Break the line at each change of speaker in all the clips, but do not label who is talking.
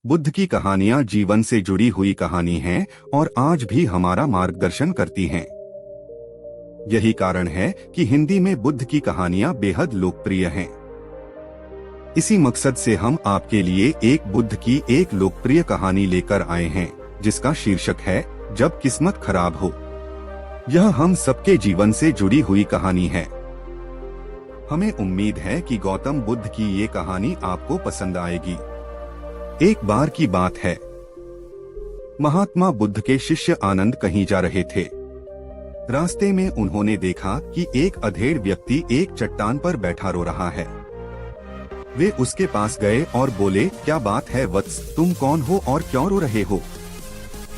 बुद्ध की कहानियां जीवन से जुड़ी हुई कहानी हैं और आज भी हमारा मार्गदर्शन करती हैं। यही कारण है कि हिंदी में बुद्ध की कहानियां बेहद लोकप्रिय हैं। इसी मकसद से हम आपके लिए एक बुद्ध की एक लोकप्रिय कहानी लेकर आए हैं, जिसका शीर्षक है जब किस्मत खराब हो। यह हम सबके जीवन से जुड़ी हुई कहानी है। हमें उम्मीद है कि गौतम बुद्ध की ये कहानी आपको पसंद आएगी। एक बार की बात है, महात्मा बुद्ध के शिष्य आनंद कहीं जा रहे थे। रास्ते में उन्होंने देखा कि एक अधेड़ व्यक्ति एक चट्टान पर बैठा रो रहा है। वे उसके पास गए और बोले, क्या बात है वत्स, तुम कौन हो और क्यों रो रहे हो?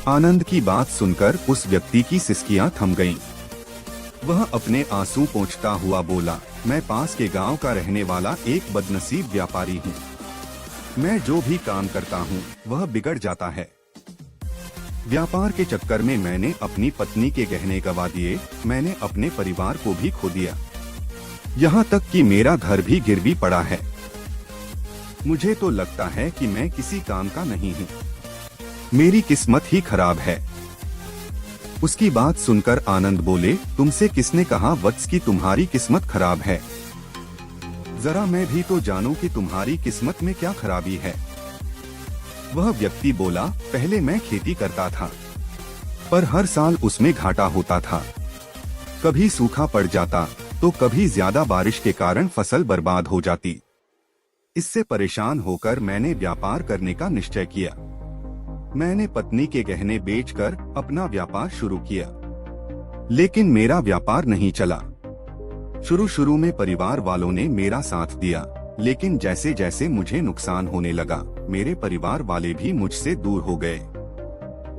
आनंद की बात सुनकर उस व्यक्ति की सिसकियां थम गईं। वह अपने आंसू पोंछता हुआ बोला, मैं पास के गांव का रहने वाला एक बदनसीब व्यापारी हूँ। मैं जो भी काम करता हूँ वह बिगड़ जाता है। व्यापार के चक्कर में मैंने अपनी पत्नी के गहने गंवा दिए, मैंने अपने परिवार को भी खो दिया, यहाँ तक कि मेरा घर भी गिरवी पड़ा है। मुझे तो लगता है कि मैं किसी काम का नहीं हूँ, मेरी किस्मत ही खराब है। उसकी बात सुनकर आनंद बोले, तुमसे किसने कहा वत्स की तुम्हारी किस्मत खराब है? जरा मैं भी तो जानूं कि तुम्हारी किस्मत में क्या खराबी है। वह व्यक्ति बोला, पहले मैं खेती करता था, पर हर साल उसमें घाटा होता था। कभी सूखा पड़ जाता तो कभी ज्यादा बारिश के कारण फसल बर्बाद हो जाती। इससे परेशान होकर मैंने व्यापार करने का निश्चय किया। मैंने पत्नी के गहने बेचकर अपना व्यापार शुरू किया, लेकिन मेरा व्यापार नहीं चला। शुरू में परिवार वालों ने मेरा साथ दिया, लेकिन जैसे जैसे मुझे नुकसान होने लगा, मेरे परिवार वाले भी मुझसे दूर हो गए।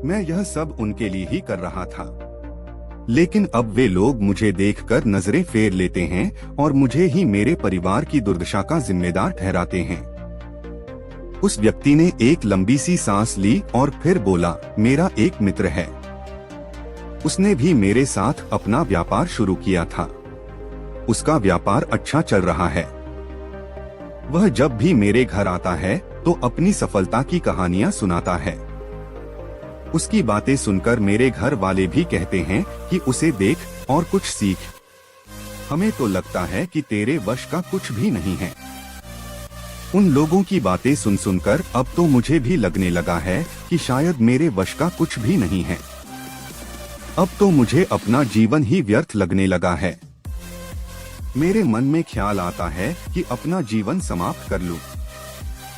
मैं यह सब उनके लिए ही कर रहा था, लेकिन अब वे लोग मुझे देखकर नजरें फेर लेते हैं और मुझे ही मेरे परिवार की दुर्दशा का जिम्मेदार ठहराते हैं। उस व्यक्ति ने एक लंबी सी सांस ली और फिर बोला, मेरा एक मित्र है, उसने भी मेरे साथ अपना व्यापार शुरू किया था। उसका व्यापार अच्छा चल रहा है। वह जब भी मेरे घर आता है तो अपनी सफलता की कहानियां सुनाता है। उसकी बातें सुनकर मेरे घर वाले भी कहते हैं कि उसे देख और कुछ सीख। हमें तो लगता है कि तेरे वश का कुछ भी नहीं है। उन लोगों की बातें सुन सुनकर अब तो मुझे भी लगने लगा है कि शायद मेरे वश का कुछ भी नहीं है। अब तो मुझे अपना जीवन ही व्यर्थ लगने लगा है। मेरे मन में ख्याल आता है कि अपना जीवन समाप्त कर लूं।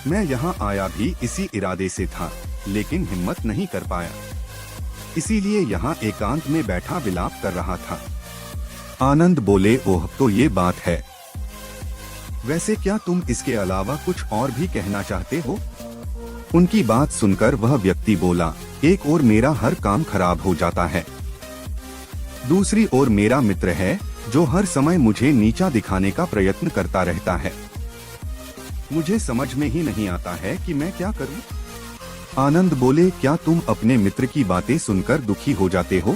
मैं यहाँ आया भी इसी इरादे से था, लेकिन हिम्मत नहीं कर पाया, इसीलिए यहाँ एकांत में बैठा विलाप कर रहा था। आनंद बोले, ओह तो ये बात है। वैसे क्या तुम इसके अलावा कुछ और भी कहना चाहते हो? उनकी बात सुनकर वह व्यक्ति बोला, एक ओर मेरा हर काम खराब हो जाता है, दूसरी ओर मेरा मित्र है जो हर समय मुझे नीचा दिखाने का प्रयत्न करता रहता है। मुझे समझ में ही नहीं आता है कि मैं क्या करूं। आनंद बोले, क्या तुम अपने मित्र की बातें सुनकर दुखी हो जाते हो?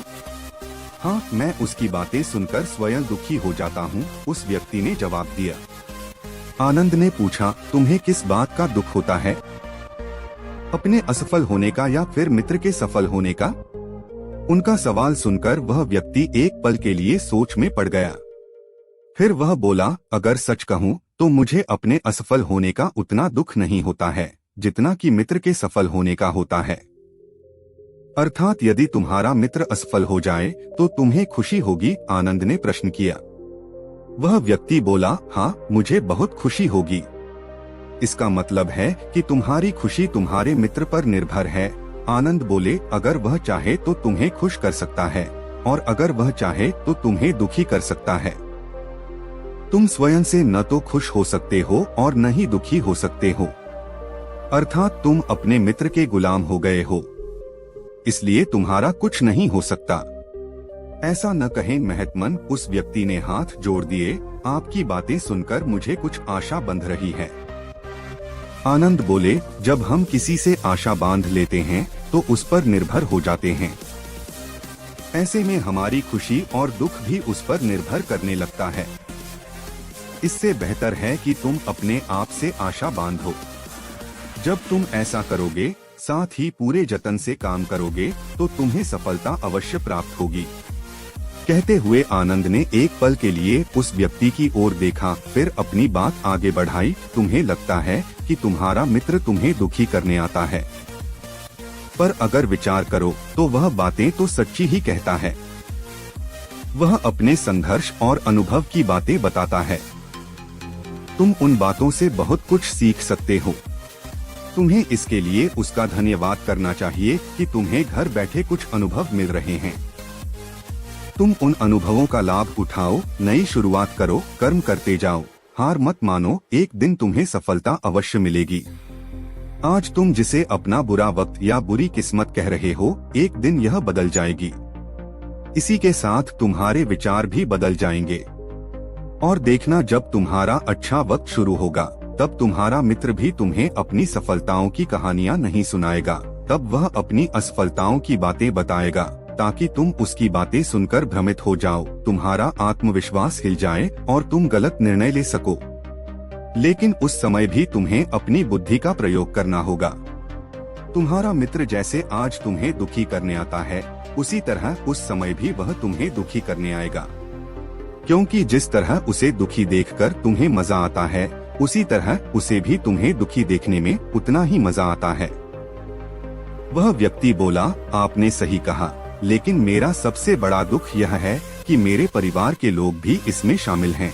हाँ, मैं उसकी बातें सुनकर स्वयं दुखी हो जाता हूँ, उस व्यक्ति ने जवाब दिया। आनंद ने पूछा, तुम्हें किस बात का दुख होता है? अपने असफल होने का या फिर मित्र के सफल होने का? उनका सवाल सुनकर वह व्यक्ति एक पल के लिए सोच में पड़ गया। फिर वह बोला, अगर सच कहूँ तो मुझे अपने असफल होने का उतना दुख नहीं होता है जितना कि मित्र के सफल होने का होता है। अर्थात यदि तुम्हारा मित्र असफल हो जाए तो तुम्हें खुशी होगी? आनंद ने प्रश्न किया। वह व्यक्ति बोला, हाँ, मुझे बहुत खुशी होगी। इसका मतलब है कि तुम्हारी खुशी तुम्हारे मित्र पर निर्भर है। आनंद बोले, अगर वह चाहे तो तुम्हें खुश कर सकता है और अगर वह चाहे तो तुम्हें दुखी कर सकता है। तुम स्वयं से न तो खुश हो सकते हो और न ही दुखी हो सकते हो, अर्थात तुम अपने मित्र के गुलाम हो गए हो, इसलिए तुम्हारा कुछ नहीं हो सकता। ऐसा न कहें महत्मन, उस व्यक्ति ने हाथ जोड़ दिए, आपकी बातें सुनकर मुझे कुछ आशा बंध रही है। आनंद बोले, जब हम किसी से आशा बांध लेते हैं तो उस पर निर्भर हो जाते हैं। ऐसे में हमारी खुशी और दुख भी उस पर निर्भर करने लगता है। इससे बेहतर है कि तुम अपने आप से आशा बांधो। जब तुम ऐसा करोगे, साथ ही पूरे जतन से काम करोगे, तो तुम्हें सफलता अवश्य प्राप्त होगी। कहते हुए आनंद ने एक पल के लिए उस व्यक्ति की ओर देखा, फिर अपनी बात आगे बढ़ाई। तुम्हें लगता है कि तुम्हारा मित्र तुम्हें दुखी करने आता है, पर अगर विचार करो तो वह बातें तो सच्ची ही कहता है। वह अपने संघर्ष और अनुभव की बातें बताता है। तुम उन बातों से बहुत कुछ सीख सकते हो। तुम्हें इसके लिए उसका धन्यवाद करना चाहिए कि तुम्हें घर बैठे कुछ अनुभव मिल रहे हैं। तुम उन अनुभवों का लाभ उठाओ, नई शुरुआत करो, कर्म करते जाओ, हार मत मानो, एक दिन तुम्हें सफलता अवश्य मिलेगी। आज तुम जिसे अपना बुरा वक्त या बुरी किस्मत कह रहे हो, एक दिन यह बदल जाएगी। इसी के साथ तुम्हारे विचार भी बदल जाएंगे। और देखना, जब तुम्हारा अच्छा वक्त शुरू होगा, तब तुम्हारा मित्र भी तुम्हें अपनी सफलताओं की कहानियां नहीं सुनाएगा, तब वह अपनी असफलताओं की बातें बताएगा, ताकि तुम उसकी बातें सुनकर भ्रमित हो जाओ, तुम्हारा आत्मविश्वास हिल जाए और तुम गलत निर्णय ले सको। लेकिन उस समय भी तुम्हें अपनी बुद्धि का प्रयोग करना होगा। तुम्हारा मित्र जैसे आज तुम्हें दुखी करने आता है, उसी तरह उस समय भी वह तुम्हें दुखी करने आएगा। क्योंकि जिस तरह उसे दुखी देखकर तुम्हें मजा आता है, उसी तरह उसे भी तुम्हें दुखी देखने में उतना ही मजा आता है। वह व्यक्ति बोला, आपने सही कहा, लेकिन मेरा सबसे बड़ा दुख यह है कि मेरे परिवार के लोग भी इसमें शामिल हैं।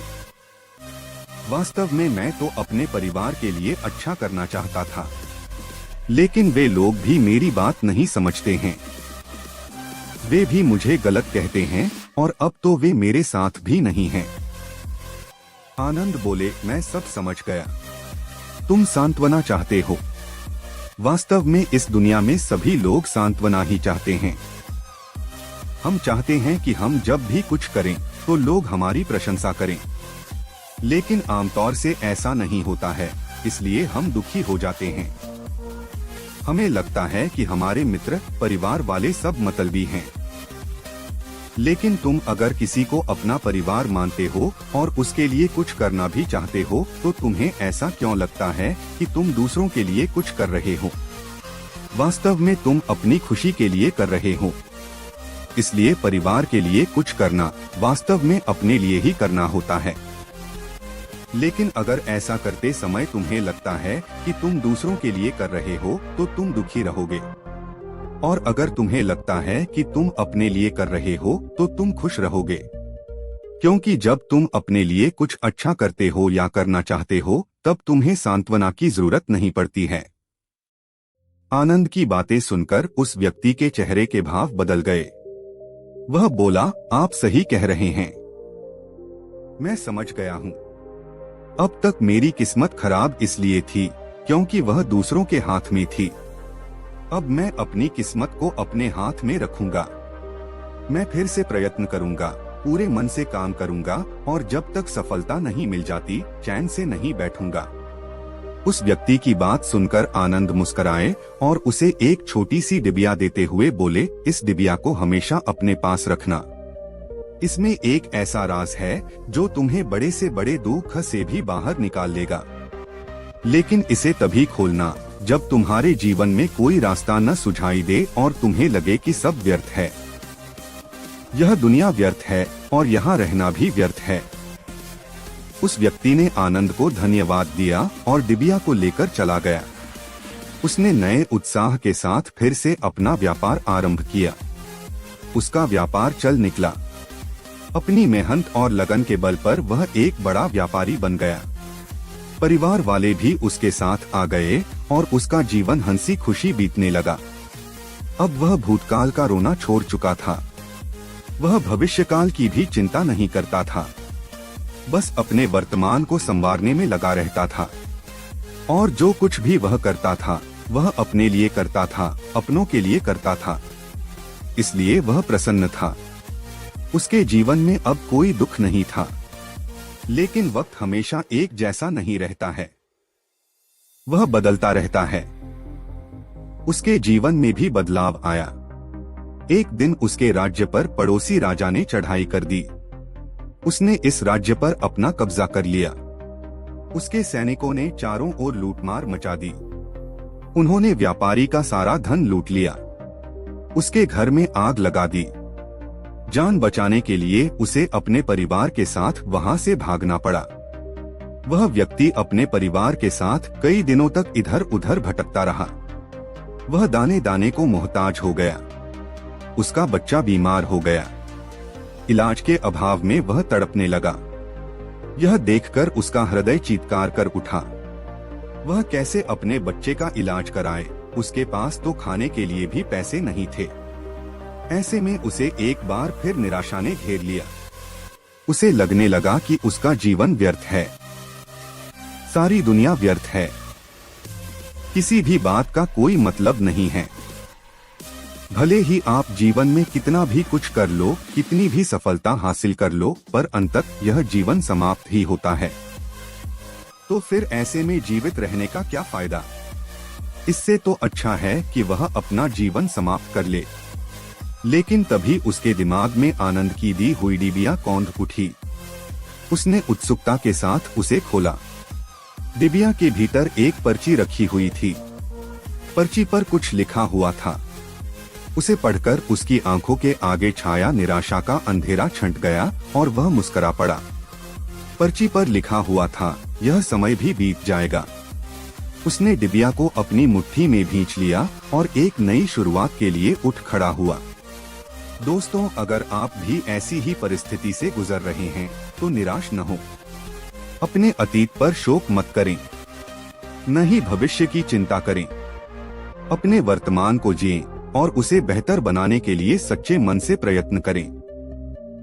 वास्तव में मैं तो अपने परिवार के लिए अच्छा करना चाहता था, लेकिन वे लोग भी मेरी बात नहीं समझते हैं। वे भी मुझे गलत कहते हैं और अब तो वे मेरे साथ भी नहीं हैं। आनंद बोले, मैं सब समझ गया। तुम सांत्वना चाहते हो। वास्तव में इस दुनिया में सभी लोग सांत्वना ही चाहते हैं। हम चाहते हैं कि हम जब भी कुछ करें तो लोग हमारी प्रशंसा करें, लेकिन आमतौर से ऐसा नहीं होता है, इसलिए हम दुखी हो जाते हैं। हमें लगता है कि हमारे मित्र, परिवार वाले सब मतलबी हैं। लेकिन तुम अगर किसी को अपना परिवार मानते हो और उसके लिए कुछ करना भी चाहते हो, तो तुम्हें ऐसा क्यों लगता है कि तुम दूसरों के लिए कुछ कर रहे हो? वास्तव में तुम अपनी खुशी के लिए कर रहे हो। इसलिए परिवार के लिए कुछ करना वास्तव में अपने लिए ही करना होता है। लेकिन अगर ऐसा करते समय तुम्हें लगता है कि तुम दूसरों के लिए कर रहे हो, तो तुम दुखी रहोगे। और अगर तुम्हें लगता है कि तुम अपने लिए कर रहे हो, तो तुम खुश रहोगे। क्योंकि जब तुम अपने लिए कुछ अच्छा करते हो या करना चाहते हो, तब तुम्हें सांत्वना की जरूरत नहीं पड़ती है। आनंद की बातें सुनकर उस व्यक्ति के चेहरे के भाव बदल गए। वह बोला, आप सही कह रहे हैं। मैं समझ गया हूँ। अब तक मेरी किस्मत खराब इसलिए थी क्योंकि वह दूसरों के हाथ में थी। अब मैं अपनी किस्मत को अपने हाथ में रखूंगा। मैं फिर से प्रयत्न करूंगा, पूरे मन से काम करूंगा और जब तक सफलता नहीं मिल जाती, चैन से नहीं बैठूंगा। उस व्यक्ति की बात सुनकर आनंद मुस्कुराए और उसे एक छोटी सी डिबिया देते हुए बोले, इस डिबिया को हमेशा अपने पास रखना। इसमें एक ऐसा राज है जो तुम्हें बड़े से बड़े दुख से भी बाहर निकाल लेगा। लेकिन इसे तभी खोलना जब तुम्हारे जीवन में कोई रास्ता न सुझाई दे और तुम्हें लगे कि सब व्यर्थ है। यह दुनिया व्यर्थ है और यहाँ रहना भी व्यर्थ है। उस व्यक्ति ने आनंद को धन्यवाद दिया और डिबिया को लेकर चला गया। उसने नए उत्साह के साथ फिर से अपना व्यापार आरंभ किया। उसका व्यापार चल निकला। अपनी मेहनत और लगन के बल पर वह एक बड़ा व्यापारी बन गया। परिवार वाले भी उसके साथ आ गए और उसका जीवन हंसी खुशी बीतने लगा। अब वह भूतकाल का रोना छोड़ चुका था। वह भविष्यकाल की भी चिंता नहीं करता था। बस अपने वर्तमान को संवारने में लगा रहता था। और जो कुछ भी वह करता था, वह अपने लिए करता था, अपनों के लिए करता था। इसलिए वह प्रसन्न था। उसके जीवन में अब कोई दुख नहीं था। लेकिन वक्त हमेशा एक जैसा नहीं रहता है, वह बदलता रहता है। उसके जीवन में भी बदलाव आया। एक दिन उसके राज्य पर पड़ोसी राजा ने चढ़ाई कर दी। उसने इस राज्य पर अपना कब्जा कर लिया। उसके सैनिकों ने चारों ओर लूटमार मचा दी। उन्होंने व्यापारी का सारा धन लूट लिया, उसके घर में आग लगा दी। जान बचाने के लिए उसे अपने परिवार के साथ वहां से भागना पड़ा। वह व्यक्ति अपने परिवार के साथ कई दिनों तक इधर उधर भटकता रहा। वह दाने दाने को मोहताज हो गया। उसका बच्चा बीमार हो गया। इलाज के अभाव में वह तड़पने लगा। यह देखकर उसका हृदय चीत्कार कर उठा। वह कैसे अपने बच्चे का इलाज कराए? उसके पास तो खाने के लिए भी पैसे नहीं थे। ऐसे में उसे एक बार फिर निराशा ने घेर लिया। उसे लगने लगा कि उसका जीवन व्यर्थ है, सारी दुनिया व्यर्थ है, किसी भी बात का कोई मतलब नहीं है। भले ही आप जीवन में कितना भी कुछ कर लो, कितनी भी सफलता हासिल कर लो, पर अंततः यह जीवन समाप्त ही होता है। तो फिर ऐसे में जीवित रहने का क्या फायदा? इससे तो अच्छा है कि वह अपना जीवन समाप्त कर ले। लेकिन तभी उसके दिमाग में आनंद की दी हुई डिबिया कौंध उठी। उसने उत्सुकता के साथ उसे खोला। डिबिया के भीतर एक पर्ची रखी हुई थी। पर्ची पर कुछ लिखा हुआ था। उसे पढ़कर उसकी आंखों के आगे छाया निराशा का अंधेरा छंट गया और वह मुस्कुरा पड़ा। पर्ची पर लिखा हुआ था, यह समय भी बीत जाएगा। उसने डिबिया को अपनी मुट्ठी में भींच लिया और एक नई शुरुआत के लिए उठ खड़ा हुआ। दोस्तों, अगर आप भी ऐसी ही परिस्थिति से गुजर रहे हैं तो निराश न हो। अपने अतीत पर शोक मत करें, न ही भविष्य की चिंता करें। अपने वर्तमान को जिएं और उसे बेहतर बनाने के लिए सच्चे मन से प्रयत्न करें।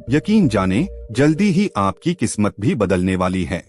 यकीन जानें, जल्दी ही आपकी किस्मत भी बदलने वाली है।